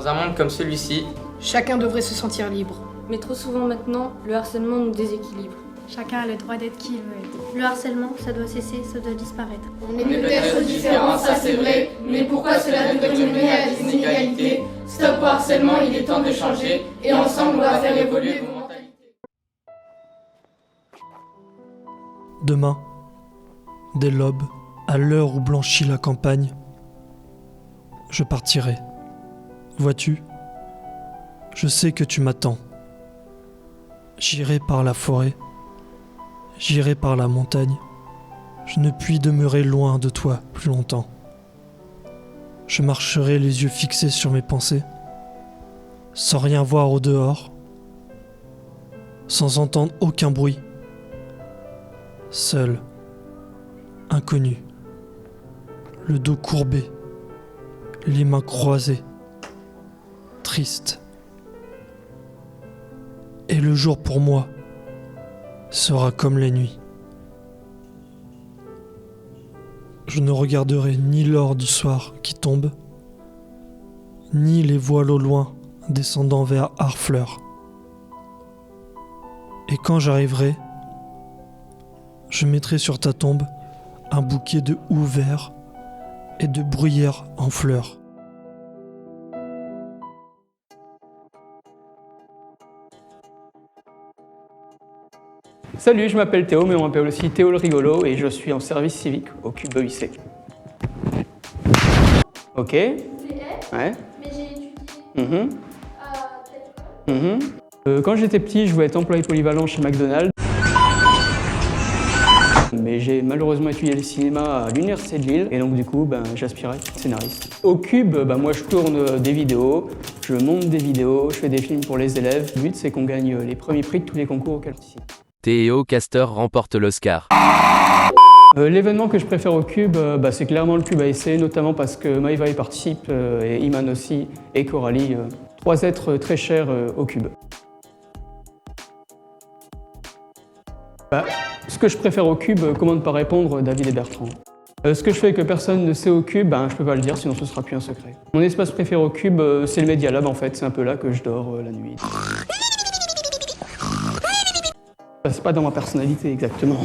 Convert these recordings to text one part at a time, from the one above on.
Dans un monde comme celui-ci, chacun devrait se sentir libre. Mais trop souvent maintenant, le harcèlement nous déséquilibre. Chacun a le droit d'être qui il veut être. Le harcèlement, ça doit cesser, ça doit disparaître. On est peut-être différents, ça c'est vrai, mais pourquoi cela devrait nous mener à des inégalités? Stop au harcèlement, il est temps de changer, et ensemble on va faire évoluer vos mentalités. Demain, dès l'aube, à l'heure où blanchit la campagne, je partirai. Vois-tu, je sais que tu m'attends. J'irai par la forêt, j'irai par la montagne. Je ne puis demeurer loin de toi plus longtemps. Je marcherai les yeux fixés sur mes pensées, sans rien voir au dehors, sans entendre aucun bruit. Seul, inconnu, le dos courbé, les mains croisées, triste. Et le jour pour moi sera comme la nuit. Je ne regarderai ni l'or du soir qui tombe, ni les voiles au loin descendant vers Harfleur. Et quand j'arriverai, je mettrai sur ta tombe un bouquet de houx verts et de bruyères en fleurs. Salut, je m'appelle Théo, mais on m'appelle aussi Théo le rigolo et je suis en service civique au Cube EIC. Ok. Ouais. Mais j'ai étudié à telle école. Quand j'étais petit, je voulais être employé polyvalent chez McDonald's. Mais j'ai malheureusement étudié le cinéma à l'Université de Lille et donc du coup, j'aspirais être scénariste. Au Cube, moi je tourne des vidéos, je monte des vidéos, je fais des films pour les élèves. Le but c'est qu'on gagne les premiers prix de tous les concours auxquels on participe. Théo Castor remporte l'Oscar. L'événement que je préfère au Cube, c'est clairement le Cube ASC, notamment parce que Maïva y participe, et Iman aussi, et Coralie, trois êtres très chers au Cube. Ce que je préfère au Cube, comment ne pas répondre, David et Bertrand. Ce que je fais que personne ne sait au Cube, je peux pas le dire, sinon ce sera plus un secret. Mon espace préféré au Cube, c'est le Media Lab en fait, c'est un peu là que je dors la nuit. C'est pas dans ma personnalité exactement.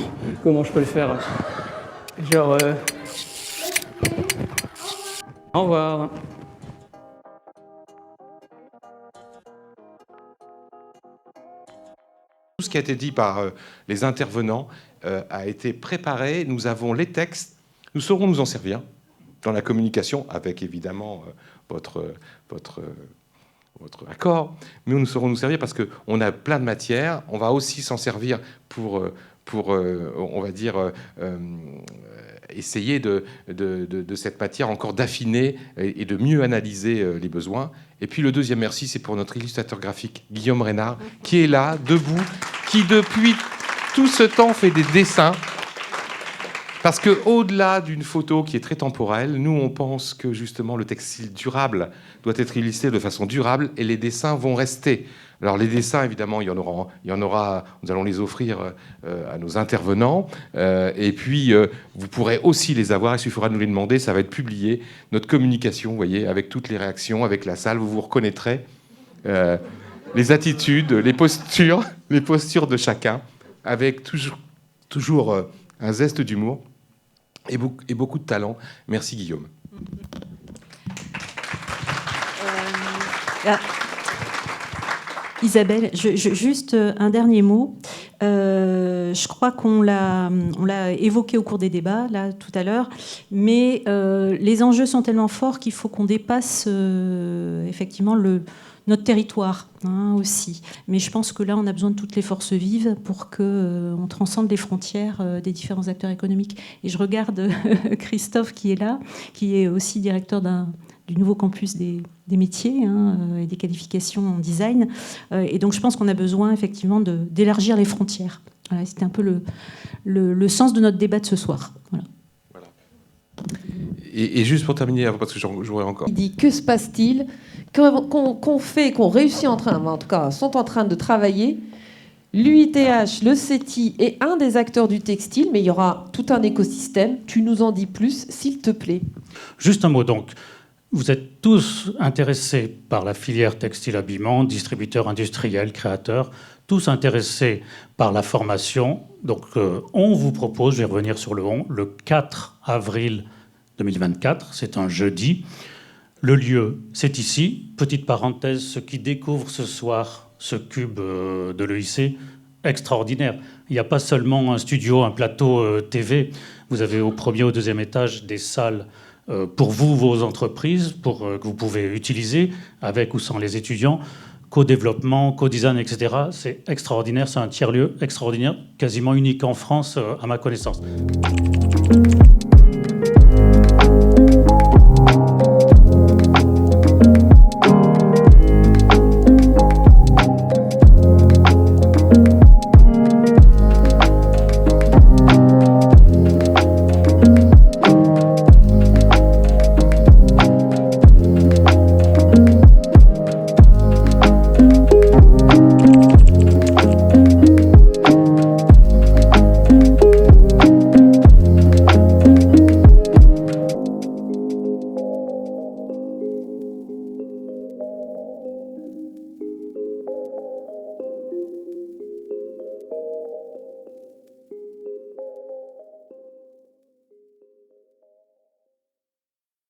Comment je peux le faire? Genre... Au revoir. Tout ce qui a été dit par les intervenants a été préparé. Nous avons les textes. Nous saurons nous en servir dans la communication avec évidemment votre accord, mais nous saurons nous servir parce qu'on a plein de matières. On va aussi s'en servir pour on va dire, essayer de cette matière encore d'affiner et de mieux analyser les besoins. Et puis le deuxième merci, c'est pour notre illustrateur graphique, Guillaume Reynard, qui est là, debout, qui depuis tout ce temps fait des dessins. Parce qu'au-delà d'une photo qui est très temporelle, nous, on pense que justement le textile durable doit être illustré de façon durable et les dessins vont rester. Alors les dessins, évidemment, il y en aura, nous allons les offrir à nos intervenants. Et puis, vous pourrez aussi les avoir, il suffira de nous les demander, ça va être publié. Notre communication, vous voyez, avec toutes les réactions, avec la salle, vous reconnaîtrez les attitudes, les postures de chacun, avec toujours un zeste d'humour et beaucoup de talent. Merci Guillaume. Isabelle, juste un dernier mot. Je crois qu'on l'a évoqué au cours des débats, là, tout à l'heure, mais les enjeux sont tellement forts qu'il faut qu'on dépasse effectivement notre territoire aussi. Mais je pense que là, on a besoin de toutes les forces vives pour qu'on transcende les frontières des différents acteurs économiques. Et je regarde Christophe qui est là, qui est aussi directeur du nouveau campus des métiers et des qualifications en design. Et donc, je pense qu'on a besoin effectivement d'élargir les frontières. Voilà, c'était un peu le sens de notre débat de ce soir. Voilà. Et juste pour terminer, parce que j'aurais encore... Il dit, que se passe-t-il qu'on réussit en tout cas, sont en train de travailler l'UITH, le CETI et un des acteurs du textile, mais il y aura tout un écosystème. Tu nous en dis plus, s'il te plaît. Juste un mot, donc. Vous êtes tous intéressés par la filière textile-habillement, distributeurs industriels, créateurs, tous intéressés par la formation. Donc on vous propose, je vais revenir sur le 4 avril 2024, c'est un jeudi. Le lieu, c'est ici. Petite parenthèse, ceux qui découvrent ce soir ce cube de l'EIC, extraordinaire. Il n'y a pas seulement un studio, un plateau TV. Vous avez au premier, au deuxième étage des salles pour vous, vos entreprises, que vous pouvez utiliser avec ou sans les étudiants, co-développement, co-design, etc. C'est extraordinaire, c'est un tiers-lieu extraordinaire, quasiment unique en France à ma connaissance.